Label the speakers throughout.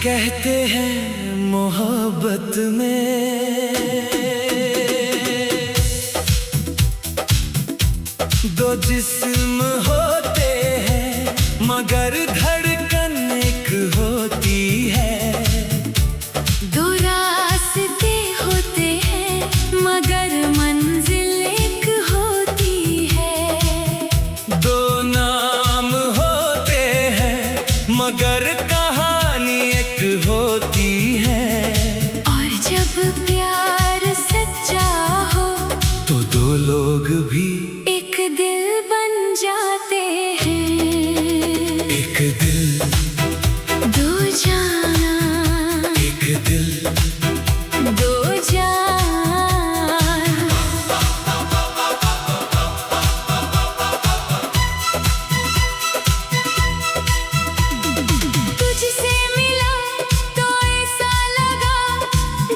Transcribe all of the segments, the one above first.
Speaker 1: कहते हैं मोहब्बत में दो जिस्म होते हैं मगर धड़कन एक होती है।
Speaker 2: दो रास्ते होते हैं मगर मंजिल एक होती है।
Speaker 1: दो नाम होते हैं मगर कहानी एक होती है।
Speaker 2: और जब प्यार सच्चा हो
Speaker 1: तो दो लोग भी
Speaker 2: एक दिल बन जाते हैं।
Speaker 1: एक दिल
Speaker 2: दो जान,
Speaker 1: एक दिल
Speaker 2: दो जान। तुझसे मिला तो ऐसा लगा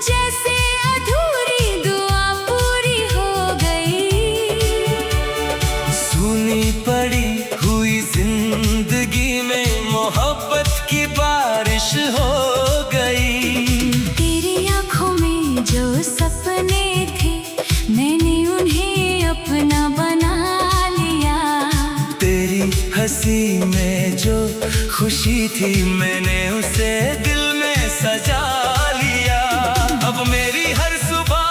Speaker 2: जैसे अधूरी दुआ पूरी हो गई।
Speaker 1: सुनी पड़ी हुई जिंदगी में मोहब्बत की बारिश हो गई।
Speaker 2: तेरी आँखों में जो सपने थे मैंने उन्हें अपना बना लिया।
Speaker 1: तेरी हंसी में जो खुशी थी मैंने उसे दिल में सजा लिया। अब मेरी हर सुबह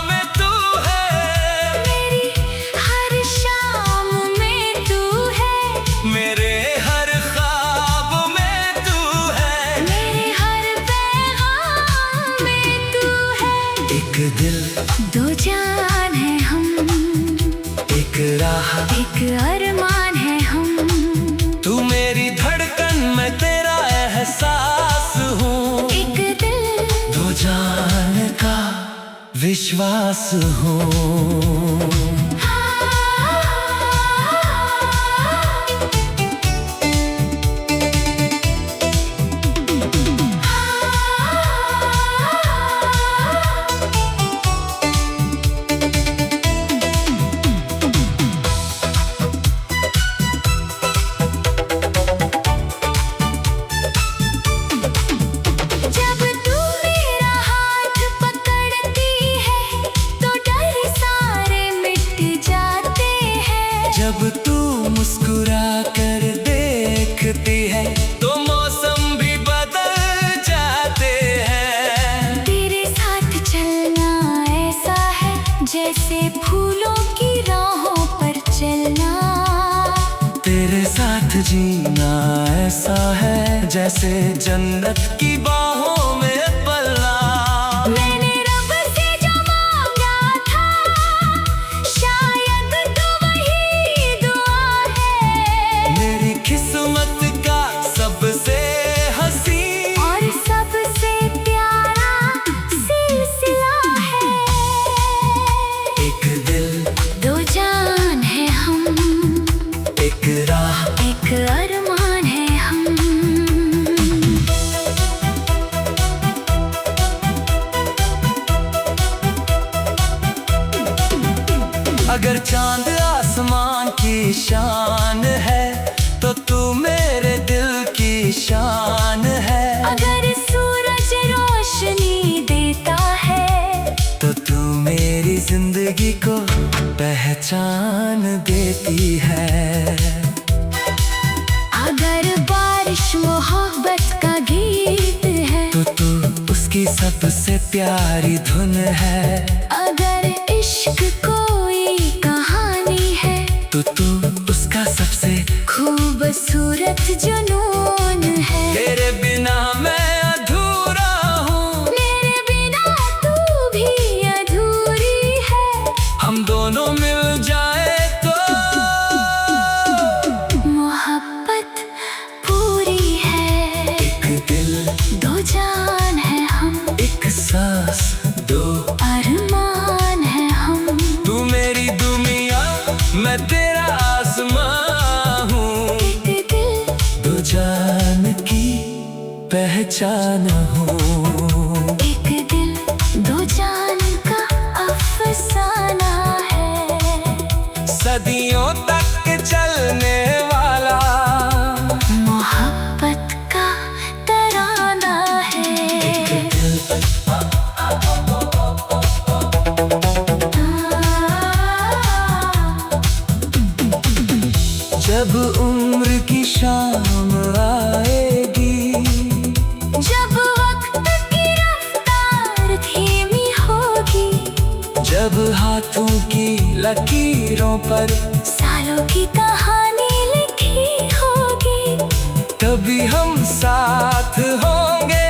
Speaker 1: में तू है,
Speaker 2: मेरी हर शाम में तू है,
Speaker 1: मेरे हर ख्वाब में तू है,
Speaker 2: मेरे हर पैगाम में तू है।
Speaker 1: एक दिल
Speaker 2: दो जान है हम,
Speaker 1: एक राह
Speaker 2: एक अरमान है हम।
Speaker 1: तू मेरी धड़कन मैं तेरा एहसास हूँ।
Speaker 2: एक दिल
Speaker 1: दो जान का विश्वास हूँ।
Speaker 2: जब तू मेरा हाथ पकड़ती है तो डर सारे मिट जाते हैं।
Speaker 1: जब तू मुस्कुरा कर देखती है तो मौसम भी बदल जाते हैं।
Speaker 2: तेरे साथ चलना ऐसा है जैसे फूलों की राहों पर चलना।
Speaker 1: तेरे साथ जीना ऐसा है जैसे जन्नत की बाहों में पलना।
Speaker 2: मैंने रब से जो मांगा था शायद तो वही दुआ है।
Speaker 1: मेरी किस्मत का सबसे हंसी
Speaker 2: और सबसे प्यारा सिलसिला है।
Speaker 1: एक दिल
Speaker 2: दो जान है हम,
Speaker 1: एक राह
Speaker 2: एक अरमान है हम।
Speaker 1: अगर चांद आसमान की शान है तो तू मेरे दिल की शान है।
Speaker 2: अगर सूरज रोशनी देता है
Speaker 1: तो तू मेरी जिंदगी को पहचान देती है।
Speaker 2: अगर बारिश मोहब्बत का गीत है
Speaker 1: तो तू उसकी सबसे प्यारी धुन है।
Speaker 2: अगर इश्क कोई कहानी है
Speaker 1: तो तू उसका सबसे
Speaker 2: खूबसूरत जुनून है।
Speaker 1: तेरे बिना मैं अधूरा हूँ,
Speaker 2: मेरे बिना तू भी अधूरी है।
Speaker 1: हम दोनों मिल जाए तो
Speaker 2: मोहब्बत पूरी है।
Speaker 1: एक दिल
Speaker 2: दो जान है हम,
Speaker 1: एक सांस दो
Speaker 2: अरमान है हम।
Speaker 1: तू मेरी दुनिया मैं तेरा आसमां हूँ।
Speaker 2: एक दिल
Speaker 1: दो जान की पहचान हूँ।
Speaker 2: एक दिल दो जान का अफसाना है।
Speaker 1: सदियों तक चलने वाला
Speaker 2: मोहब्बत का तराना है।
Speaker 1: पर
Speaker 2: सालों की कहानी लिखी होगी,
Speaker 1: तभी हम साथ होंगे।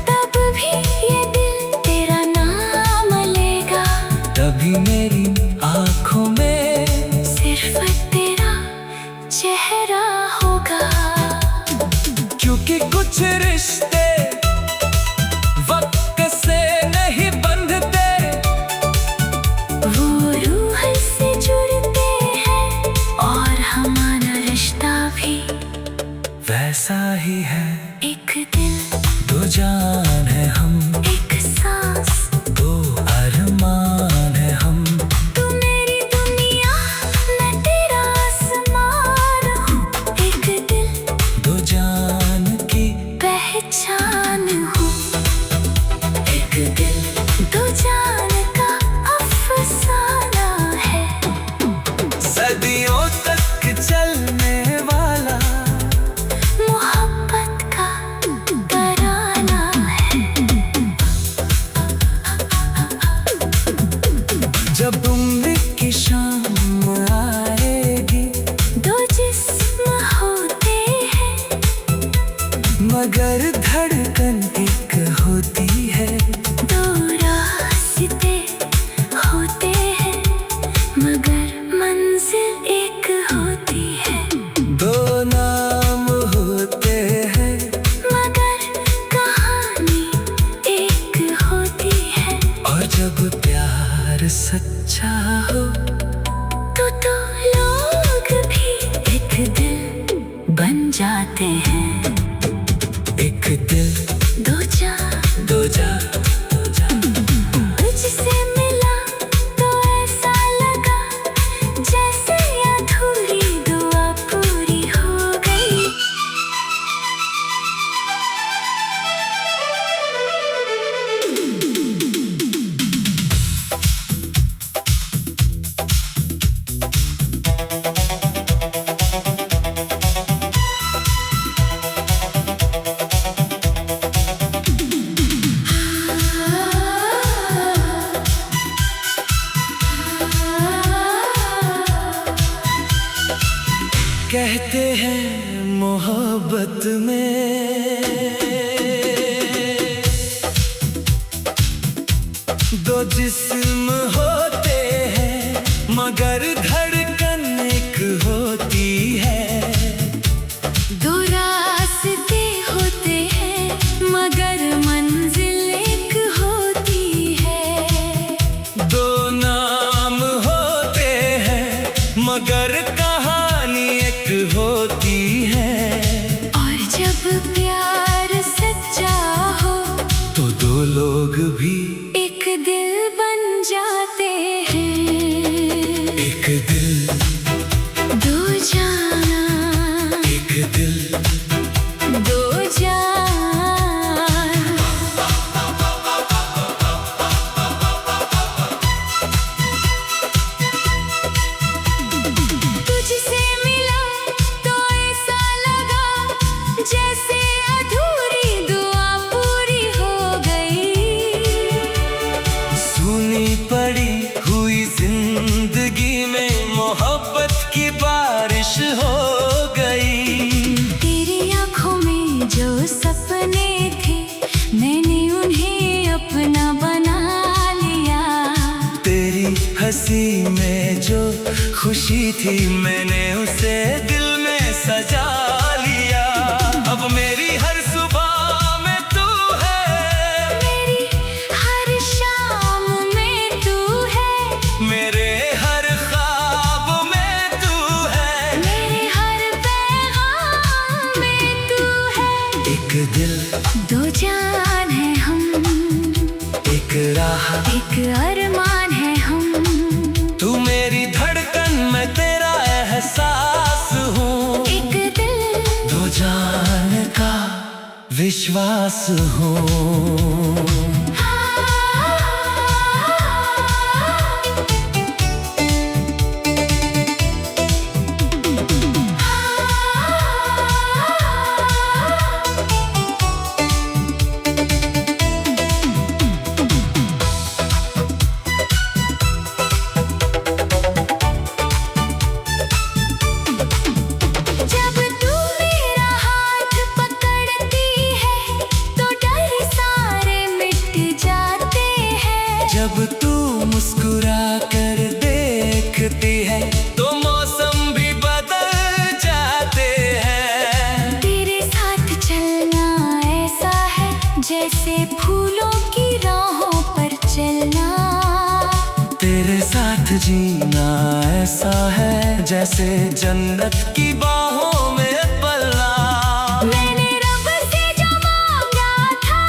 Speaker 2: तब भी ये दिल तेरा नाम लेगा,
Speaker 1: तभी मेरी आँखों में
Speaker 2: सिर्फ तेरा चेहरा होगा।
Speaker 1: क्योंकि कुछ रिश्ते वक्त से नहीं बंधते,
Speaker 2: वो रूह से जुड़ते हैं और हमारा रिश्ता भी
Speaker 1: वैसा ही है।
Speaker 2: एक दिल,
Speaker 1: दो जान है हम,
Speaker 2: एक सांस,
Speaker 1: दो अरमान है हम।
Speaker 2: तू मेरी दुनिया, मैं तेरा आसमान हूँ। एक दिल,
Speaker 1: दो जान की
Speaker 2: पहचान हूँ। एक दिल, दो जान का अफसाना है।
Speaker 1: सदियों तक चलने वाला
Speaker 2: मोहब्बत का तराना है।
Speaker 1: जब उम्र की शाम आएगी,
Speaker 2: दो जिस्म होते हैं,
Speaker 1: मगर धड़कन एक होती है।
Speaker 2: दो रास्ते होते हैं, मगर मंजिल एक होती है।
Speaker 1: दो नाम होते हैं,
Speaker 2: मगर कहानी एक होती है।
Speaker 1: और जब प्यार सच्चा हो
Speaker 2: तो लोग भी एक दिल बन जाते हैं।
Speaker 1: एक दिल,
Speaker 2: दो जान,
Speaker 1: दो जान।
Speaker 2: तुझसे मिला तो ऐसा लगा, जैसे अधूरी दुआ पूरी हो गई।
Speaker 1: कहते हैं मोहब्बत में दो जिस्म होते हैं, मगर धड़कन एक होती है।
Speaker 2: दो रास्ते होते हैं, मगर मंजिल एक होती है।
Speaker 1: दो नाम होते हैं, मगर कहानी एक होती है।
Speaker 2: और जब प्यार सच्चा हो
Speaker 1: तो दो लोग भी
Speaker 2: एक दिल बन जाते हैं।
Speaker 1: एक दिल,
Speaker 2: दो जाना,
Speaker 1: एक दिल,
Speaker 2: दो जान। तुझसे मिला तो ऐसा लगा, जैसे अधूरी दुआ पूरी हो गई।
Speaker 1: सुनी पड़ी हुई जिंदगी में मोहब्बत की बारिश हो गई।
Speaker 2: तेरी आँखों में जो सपने थे, मैंने उन्हें अपना बना लिया।
Speaker 1: तेरी हंसी में जो खुशी थी, मैंने उसे दिल में सजा लिया। अब मेरी हर सुबह में तू है,
Speaker 2: मेरी हर शाम में तू है,
Speaker 1: मेरे हर ख्वाब में तू है।
Speaker 2: मेरे हर पैगाम में तू है।
Speaker 1: एक दिल,
Speaker 2: दो जान है हम,
Speaker 1: एक राह,
Speaker 2: एक अरमान है हम।
Speaker 1: तू मेरी धड़कन, मैं तेरा एहसास हूँ।
Speaker 2: एक दिल,
Speaker 1: दो जान का विश्वास हूँ। जैसे जन्नत की बाहों में पलना।
Speaker 2: मैंने रब से जो मांगा था,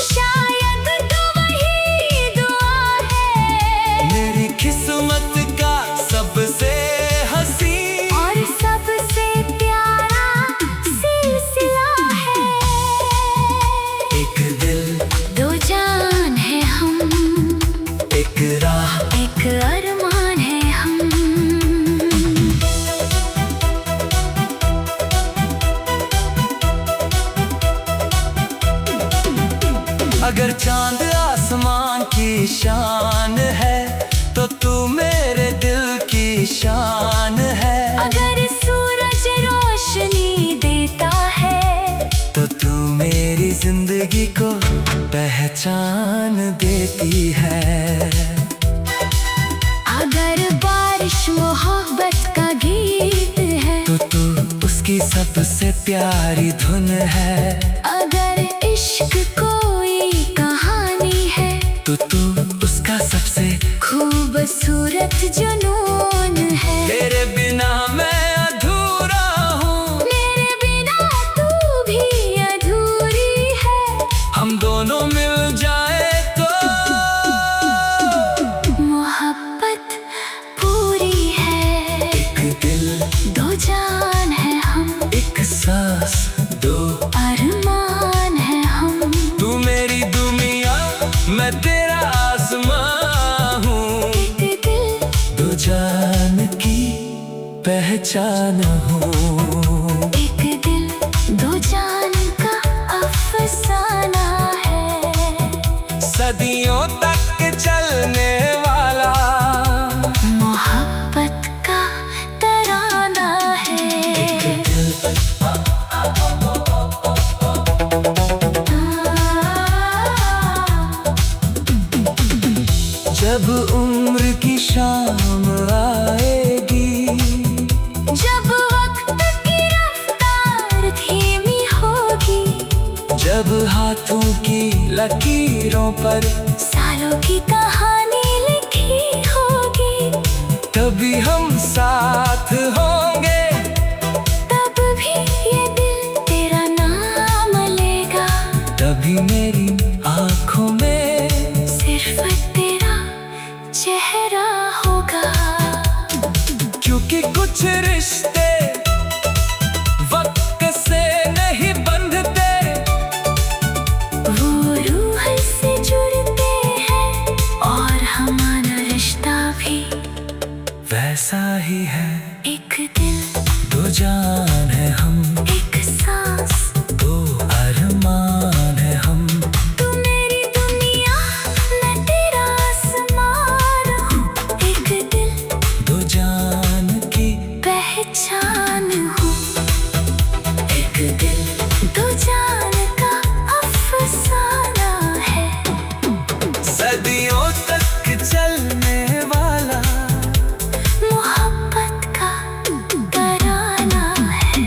Speaker 2: शायद तो वही दुआ है।
Speaker 1: मेरी किस्मत का सबसे हंसी
Speaker 2: और सबसे प्यारा सिलसिला है।
Speaker 1: एक दिल
Speaker 2: दो जान है हम,
Speaker 1: एक राह
Speaker 2: एक अरमान है हम।
Speaker 1: अगर चांद आसमान की शान है तो तू मेरे दिल की शान है।
Speaker 2: अगर सूरज रोशनी देता है
Speaker 1: तो तू मेरी जिंदगी को पहचान देती है।
Speaker 2: अगर बारिश मोहब्बत का गीत है
Speaker 1: तो तू उसकी सबसे प्यारी धुन है।
Speaker 2: अगर इश्क कोई कहानी है
Speaker 1: तो तू उसका सबसे
Speaker 2: खूबसूरत जुनून है।
Speaker 1: तेरे बिना मैं अधूरा हूँ,
Speaker 2: मेरे बिना तू भी अधूरी है।
Speaker 1: हम दोनों मिल जाए तो
Speaker 2: मोहब्बत पूरी है।
Speaker 1: एक दिल
Speaker 2: दो जान है हम,
Speaker 1: एक सांस दो
Speaker 2: अरमान है हम।
Speaker 1: तू मेरी दुनिया मैं तेरा आसमां हूँ।
Speaker 2: एक दिल
Speaker 1: दो जान की पहचान हूँ।
Speaker 2: एक दिल दो जान का अफसाना है।
Speaker 1: सदियों तक चलने वाला
Speaker 2: मोहब्बत का तराना है।
Speaker 1: जब उम्र की शाम आएगी,
Speaker 2: जब वक्त की रफ्तार धीमी होगी,
Speaker 1: जब हाथों की लकीरों पर
Speaker 2: सालों की कहानी लिखी होगी,
Speaker 1: तभी हम साथ होंगे।
Speaker 2: तब भी ये दिल तेरा नाम लेगा।
Speaker 1: तभी मेरी आँखों में
Speaker 2: सिर्फ तेरा चेहरा होगा।
Speaker 1: क्योंकि कुछ रिश्ते वक्त से नहीं बंधते,
Speaker 2: वो रूह से जुड़ते हैं और हमारा रिश्ता भी
Speaker 1: वैसा ही है।
Speaker 2: एक दिल
Speaker 1: दो जान है हम,
Speaker 2: एक सांस
Speaker 1: दो अरमान है हम।
Speaker 2: तू मेरी दुनिया मैं तेरा आसमान हूँ। एक दिल
Speaker 1: दो जान की
Speaker 2: पहचान हूँ। एक दिल दो जान का अफसाना है।
Speaker 1: सदियों तक चलने वाला
Speaker 2: मोहब्बत का तराना है।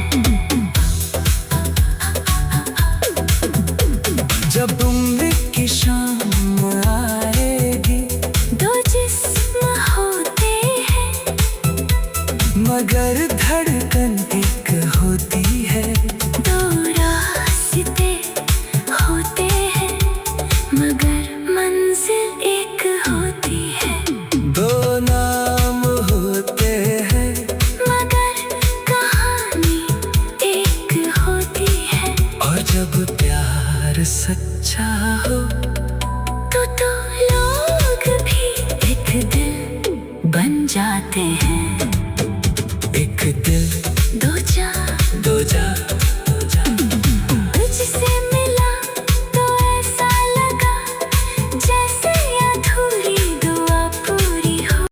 Speaker 1: जब उम्र की शाम आएगी,
Speaker 2: दो जिस्म होते हैं
Speaker 1: मगर धड़कन एक होती है।
Speaker 2: दो रास्ते होते हैं मगर मंजिल एक होती है।
Speaker 1: दो नाम होते हैं
Speaker 2: मगर कहानी एक होती है।
Speaker 1: और जब प्यार सच्चा हो
Speaker 2: तो लोग भी एक दिल बन जाते हैं।
Speaker 1: एक दिल
Speaker 2: दो जान